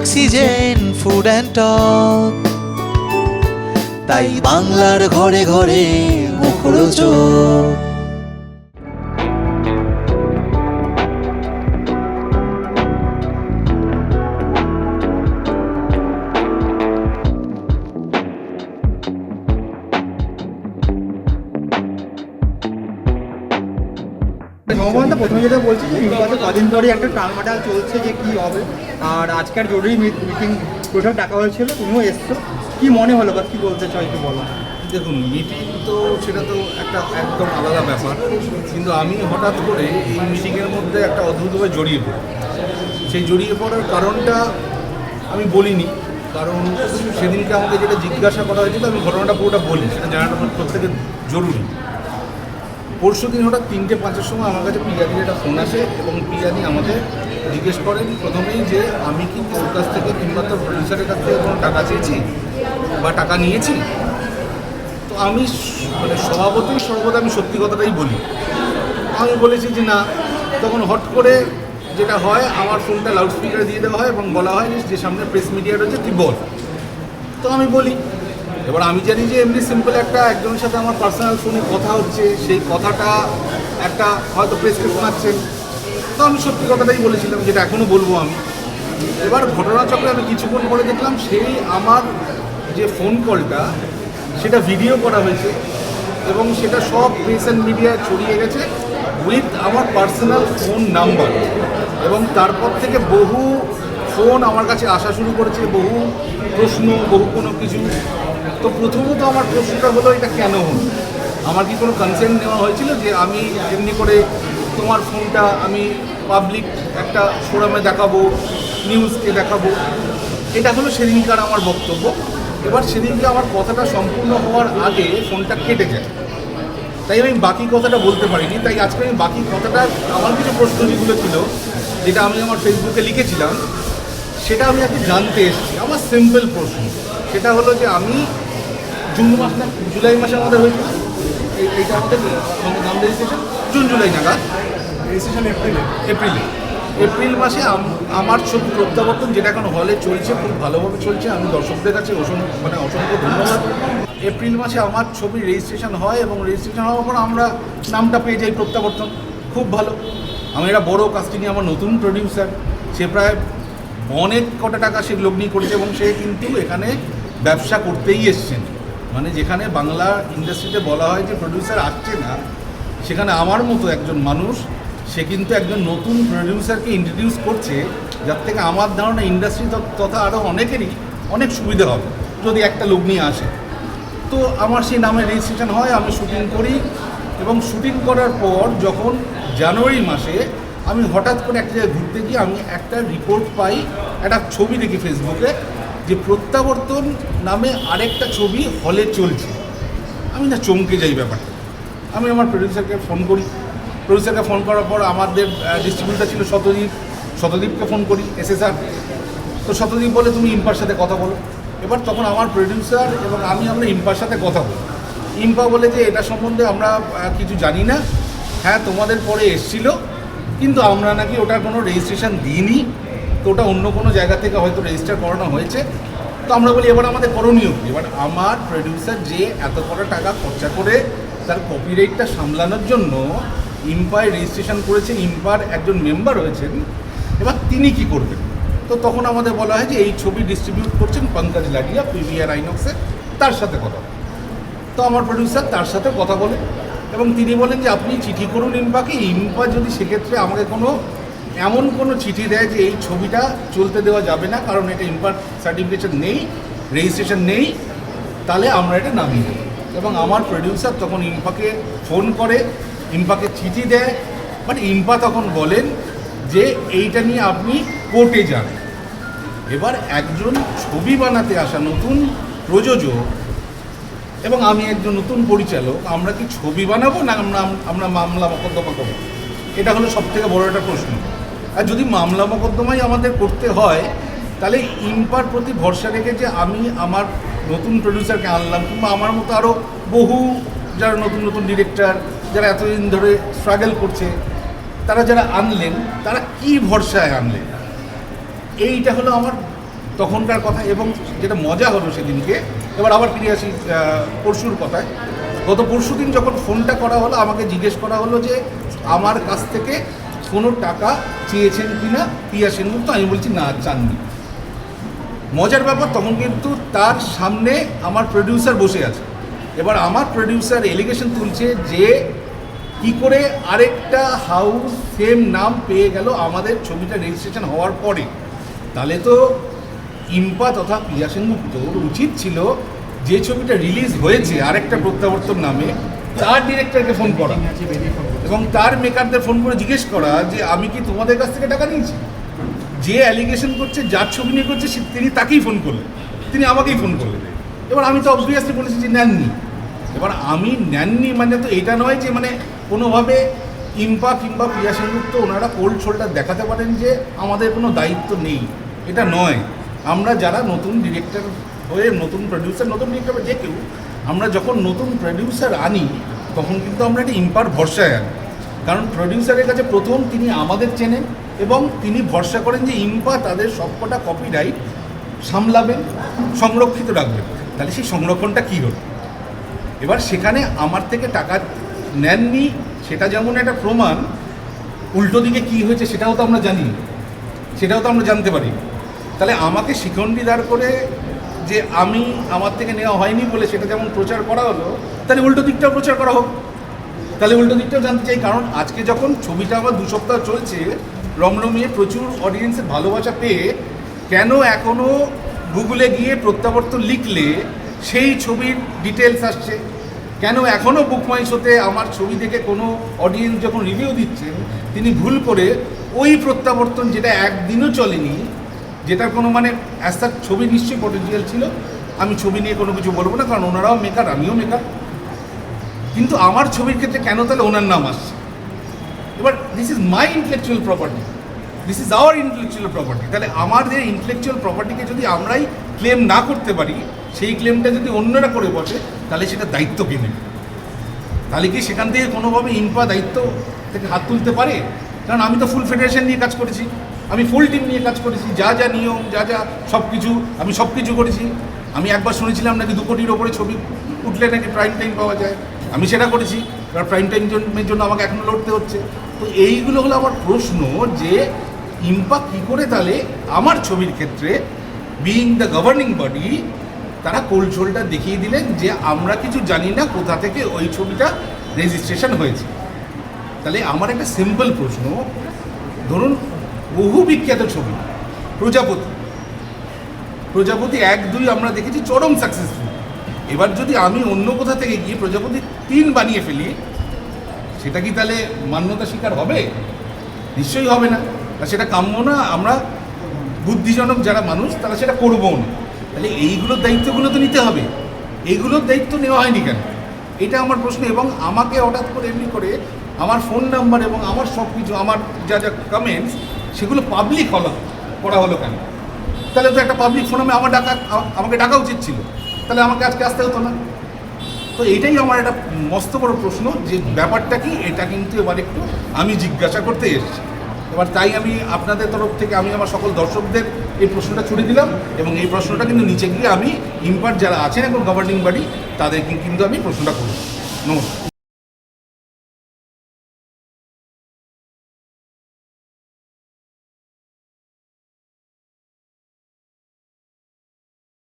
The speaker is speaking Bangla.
অক্সিজেন ফুড অ্যান্ড টক, তাই বাংলার ঘরে ঘরে মুখরোচক। নবমদা, প্রথমে যেটা বলছি যে নির্বাচন কদিন ধরে একটা টালমাটাল চলছে যে কি হবে, আর আজকের জরুরি মিটিং বৈঠক ডাকা হয়েছিল, তুমিও এসছো, কি মনে হলো বা কি বলতে চাও একটু বলো। দেখুন, মিটিং তো সেটা তো একটা একদম আলাদা ব্যাপার, কিন্তু আমি হঠাৎ করে এই মিটিংয়ের মধ্যে একটা অদ্ভুতভাবে জড়িয়ে পড়ি। সেই জড়িয়ে পড়ার কারণটা আমি বলিনি, কারণ সেদিনকে আমাকে যেটা জিজ্ঞাসা করা হয়েছিল আমি ঘটনাটা পুরোটা বলি, সেটা জানাটা প্রত্যেকের জরুরি। পরশু দিন হঠাৎ 3:05-এর সময় আমার কাছে পিয়াদির একটা ফোন আসে এবং পিয়াদি আমাকে জিজ্ঞেস করেন প্রথমেই যে আমি কি তোর কাছ থেকে কিংবা তোর প্রডিউসারের কাছ থেকে কোনো টাকা চেয়েছি বা টাকা নিয়েছি। তো আমি মানে স্বভাবতই সর্বদা আমি সত্যি কথাটাই বলি। আমি বলেছি যে না। তখন হট করে যেটা হয়, আমার ফোনটা লাউডস্পিকারে দিয়ে দেওয়া হয় এবং বলা হয় যে সামনে প্রেস মিডিয়া রয়েছে, তুই বল। তো আমি বলি। এবার আমি জানি যে এমনি সিম্পল একজনের সাথে আমার পার্সোনাল ফোনে কথা হচ্ছে, সেই কথাটা একটা হয়তো প্রেসকে শোনাচ্ছেন। তো আমি সত্যি কথাটাই বলেছিলাম, যেটা এখনও বলবো আমি। এবার ঘটনাচক্রে আমি কিছুক্ষণ পরে দেখলাম সেই আমার যে ফোন কলটা সেটা ভিডিও করা হয়েছে এবং সেটা সব প্রেস অ্যান্ড মিডিয়ায় ছড়িয়ে গেছে উইথ আমার পার্সোনাল ফোন নাম্বার। এবং তারপর থেকে বহু ফোন আমার কাছে আসা শুরু করেছে, বহু প্রশ্ন, বহু কোনো কিছু। তো প্রথমত আমার প্রশ্নটা হলো, এটা কেন হলো? আমার কি কোনো কনসেন্ট নেওয়া হয়েছিল যে আমি এমনি করে তোমার ফোনটা আমি পাবলিক একটা ফোরামে দেখাবো, নিউজকে দেখাবো? এটা হলো সেদিনকার আমার বক্তব্য। এবার সেদিনকে আমার কথাটা সম্পূর্ণ হওয়ার আগে ফোনটা কেটে যায়, তাই আমি বাকি কথাটা বলতে পারিনি। তাই আজকে আমি বাকি কথাটা, আমার কিছু প্রশ্ন যেগুলো ছিল, যেটা আমি আমার ফেসবুকে লিখেছিলাম, সেটা আমি আজকে জানতে এসেছি। আমার সিম্পল প্রশ্ন সেটা হলো যে আমি জুলাই মাসে আমাদের হয়েছিল এইটা আমাদের নাম রেজিস্ট্রেশন জুলাই নাগাদ, রেজিস্ট্রেশন এপ্রিল মাসে আমার ছবি প্রত্যাবর্তন, যেটা এখন হলে চলছে, খুব ভালোভাবে চলছে। আমি দর্শকদের কাছে অসংখ্য ধন্যবাদ। এপ্রিল মাসে আমার ছবি রেজিস্ট্রেশন হয় এবং রেজিস্ট্রেশন হওয়ার পর আমরা নামটা পেয়ে যাই প্রত্যাবর্তন, খুব ভালো। আমি একটা বড় কাস্টিংয়ে আমার নতুন প্রডিউসার, সে প্রায় অনেক কটা টাকা সে লগ্নি করেছে এবং সে কিন্তু এখানে ব্যবসা করতেই এসছেন। মানে যেখানে বাংলা ইন্ডাস্ট্রিতে বলা হয় যে প্রডিউসার আসছে না, সেখানে আমার মতো একজন মানুষ, সে কিন্তু একজন নতুন প্রডিউসারকে ইন্ট্রোডিউস করছে, যার থেকে আমার ধারণা ইন্ডাস্ট্রি তথা আরও অনেকেরই অনেক সুবিধা হবে যদি একটা লগ্নি আসে। তো আমার সেই নামে রেজিস্ট্রেশন হয়, আমি শুটিং করি এবং শুটিং করার পর যখন জানুয়ারি মাসে আমি হঠাৎ করে একটা জায়গায় ঘুরতে গিয়ে আমি একটা রিপোর্ট পাই, একটা ছবি দেখি ফেসবুকে, যে প্রত্যাবর্তন নামে আরেকটা ছবি হলে চলছে। আমি না চমকে যাই ব্যাপারটা। আমি আমার প্রডিউসারকে ফোন করি, প্রডিউসারকে ফোন করার পর আমাদের ডিস্ট্রিবিউটার ছিল শতদীপকে ফোন করি, SSR। তো শতদীপ বলে তুমি ইম্পার সাথে কথা বলো। এবার তখন আমার প্রডিউসার এবং আমরা ইম্পার সাথে কথা বলি। ইম্পা বলে যে এটা সম্বন্ধে আমরা কিছু জানি না, হ্যাঁ তোমাদের পরে এসছিল, কিন্তু আমরা নাকি ওটার কোনো রেজিস্ট্রেশন দিইনি, তো ওটা অন্য কোনো জায়গা থেকে হয়তো রেজিস্টার করানো হয়েছে। তো আমরা বলি এবার আমাদের করণীয় কী? এবার আমার প্রডিউসার যে এত বড় টাকা খরচা করে তার কপিরাইটটা সামলানোর জন্য ইম্পায় রেজিস্ট্রেশন করেছেন, ইম্পার একজন মেম্বার হয়েছেন, এবার তিনি কি করবেন? তো তখন আমাদের বলা হয় যে এই ছবি ডিস্ট্রিবিউট করছেন পঙ্কজ লাডিয়া, PVR আইনক্সে, তার সাথে কথা বলে। তো আমার প্রডিউসার তার সাথে কথা বলে এবং তিনি বলেন যে আপনি চিঠি করুন ইম্পাকে, ইম্পা যদি সেক্ষেত্রে আমাকে এমন কোনো চিঠি দেয় যে এই ছবিটা চলতে দেওয়া যাবে না, কারণ এটা ইম্পার সার্টিফিকেশন নেই, রেজিস্ট্রেশন নেই, তাহলে আমরা এটা নামিয়ে দেব। এবং আমার প্রডিউসার তখন ইম্পাকে ফোন করে, ইম্পাকে চিঠি দেয়, বাট ইম্পা তখন বলেন যে এইটা নিয়ে আপনি কোর্টে যান। এবার একজন ছবি বানাতে আসা নতুন প্রযোজক এবং আমি একজন নতুন পরিচালক, আমরা কি ছবি বানাবো না আমরা মামলা মোকদ্দমা করবো? এটা হলো সবথেকে বড় একটা প্রশ্ন। আর যদি মামলা মোকদ্দমাই আমাদের করতে হয়, তাহলে ইম্পার প্রতি ভরসা রেখে যে আমি আমার নতুন প্রডিউসারকে আনলাম, কিংবা আমার মতো আরও বহু যারা নতুন নতুন ডিরেক্টর যারা এতদিন ধরে স্ট্রাগল করছে, তারা যারা আনলেন, তারা কি ভরসায় আনলেন? এইটা হলো আমার তখনকার কথা। এবং যেটা মজা হলো সেদিনকে, এবার আবার ফিরে আসি পরশুর কথায়। গত পরশু দিন যখন ফোনটা করা হলো, আমাকে জিজ্ঞেস করা হলো যে আমার কাছ থেকে কোনো টাকা চেয়েছেন কি না প্রিয়া সেনগুপ্ত। আমি বলছি না, চাননি। মজার ব্যাপার, তখন কিন্তু তার সামনে আমার প্রডিউসার বসে আছে। এবার আমার প্রডিউসার এলিগেশন তুলছে যে কি করে আরেকটা হাউস সেম নাম পেয়ে গেল আমাদের ছবিটা রেজিস্ট্রেশন হওয়ার পরে। তাহলে তো ইম্পা তথা প্রিয়া সেনগুপ্তর উচিত ছিল যে ছবিটা রিলিজ হয়েছে আরেকটা প্রত্যাবর্তন নামে, তার ডিরেক্টরকে ফোন করা এবং তার মেকারদের ফোন করে জিজ্ঞেস করা যে আমি কি তোমাদের কাছ থেকে টাকা নিয়েছি। যে অ্যালিগেশন করছে, যার ছবি নিয়ে করছে, তিনি তাকেই ফোন করলেন, তিনি আমাকেই ফোন করলেন। এবার আমি তো অবভিয়াসলি বলেছি যে নেননি। এবার আমি নেননি মানে তো এটা নয় যে মানে কোনোভাবে ইম্পা কিংবা প্রিয়া সেনগুপ্ত ওনারা কোল্ড শোল্ডার দেখাতে পারেন যে আমাদের কোনো দায়িত্ব নেই, এটা নয়। আমরা যারা নতুন ডিরেক্টর হয়ে, নতুন প্রডিউসার, নতুন ডিরেক্টর যে কেউ, আমরা যখন নতুন প্রডিউসার আনি তখন কিন্তু আমরা একটা ইম্পার ভরসায় আনি। কারণ প্রডিউসারের কাছে প্রথম তিনি আমাদের চেনেন এবং তিনি ভরসা করেন যে ইম্পা তাদের সবকটা কপিরাইট সামলাবেন, সংরক্ষিত রাখবেন। তাহলে সেই সংরক্ষণটা কী হলো? এবার সেখানে আমার থেকে টাকা নেননি সেটা যেমন একটা প্রমাণ, উল্টো দিকে কী হয়েছে সেটাও তো আমরা জানি, সেটাও তো আমরা জানতে পারি। তাহলে আমাকে শিখণ্ডী দাঁড় করে যে আমার থেকে নেওয়া হয়নি বলে সেটা যেমন প্রচার করা হলো, তাহলে উল্টো দিকটাও প্রচার করা হোক। তাহলে উল্টো দিকটাও জানতে চাই। কারণ আজকে যখন ছবিটা আমার 2 সপ্তাহ চলছে, রমরমিয়ে প্রচুর অডিয়েন্সের ভালোবাসা পেয়ে, কেন এখনও গুগলে গিয়ে প্রত্যাবর্তন লিখলে সেই ছবির ডিটেলস আসছে? কেন এখনও বুকমাই শোতে আমার ছবি দেখে কোনো অডিয়েন্স যখন রিভিউ দিচ্ছেন, তিনি ভুল করে ওই প্রত্যাবর্তন যেটা একদিনও চলেনি, যেটার কোনো মানে অ্যাজ ছবি নিশ্চয়ই পটেনশিয়াল ছিল, আমি ছবি নিয়ে কোনো কিছু বলবো না, কারণ ওনারাও মেকার, আমিও মেকার, কিন্তু আমার ছবির ক্ষেত্রে কেন তাহলে ওনার নাম আসছে? এবার this is my intellectual property, this is our intellectual property. তাহলে আমাদের ইন্টেলেকচুয়াল প্রপার্টিকে যদি আমরাই ক্লেম না করতে পারি, সেই ক্লেমটা যদি অন্যরা করে বসে, তাহলে সেটা দায়িত্ব কে নেবে? তাহলে কি সেখান থেকে কোনোভাবে ইম্পা দায়িত্ব থেকে হাত তুলতে পারে? কারণ আমি তো ফুল ফেডারেশন নিয়ে কাজ করেছি, আমি ফুল টিম নিয়ে কাজ করেছি, যা যা নিয়ম, যা যা সব কিছু আমি সব কিছু করেছি। আমি একবার শুনেছিলাম নাকি 2 কোটির ওপরে ছবি উঠলে নাকি প্রাইম টাইম পাওয়া যায়, আমি সেটা করেছি। কারণ প্রাইম টাইমের জন্য আমাকে এখনও লড়তে হচ্ছে। তো এইগুলো হলো আমার প্রশ্ন, যে ইম্পা কী করে তাহলে আমার ছবির ক্ষেত্রে বিইং দ্য গভর্নিং বডি তারা কোল্ড শোল্ডার দেখিয়ে দিলেন যে আমরা কিছু জানি না কোথা থেকে ওই ছবিটা রেজিস্ট্রেশন হয়েছে। তাহলে আমার একটা সিম্পল প্রশ্ন, ধরুন বহু বিখ্যাত ছবি প্রজাপতি 1-2 আমরা দেখেছি চরম সাকসেসফুল। এবার যদি আমি অন্য কোথা থেকে গিয়ে প্রজাপতি 3 বানিয়ে ফেলি, সেটা কি তাহলে মান্যতা স্বীকার হবে? নিশ্চয়ই হবে না, আর সেটা কাম্য না। আমরা বুদ্ধিজনক যারা মানুষ তারা সেটা করবো না। তাহলে এইগুলোর দায়িত্বগুলো তো নিতে হবে, এইগুলোর দায়িত্ব নেওয়া হয়নি কেন? এটা আমার প্রশ্ন। এবং আমাকে হঠাৎ করে এমনি করে আমার ফোন নাম্বার এবং আমার সব কিছু, আমার যা যা কমেন্টস, সেগুলো পাবলিক করা হলো কেন? তাহলে তো একটা পাবলিক ফোরামে আমাকে ডাকা উচিত ছিল, তাহলে আমাকে আজকে আসতে হতো না। তো এইটাই আমার একটা মস্ত বড় প্রশ্ন, যে ব্যাপারটা কি, এটা কিন্তু এবার একটু আমি জিজ্ঞাসা করতে এসেছি। এবার তাই আমি আপনাদের তরফ থেকে আমি আমার সকল দর্শকদের এই প্রশ্নটা ছুড়ে দিলাম, এবং এই প্রশ্নটা কিন্তু নিচে গিয়ে আমি ইম্পার্ট যারা আছেন এখন গভর্নিং বডি, তাদেরকে কিন্তু আমি প্রশ্নটা করব। নমস্কার।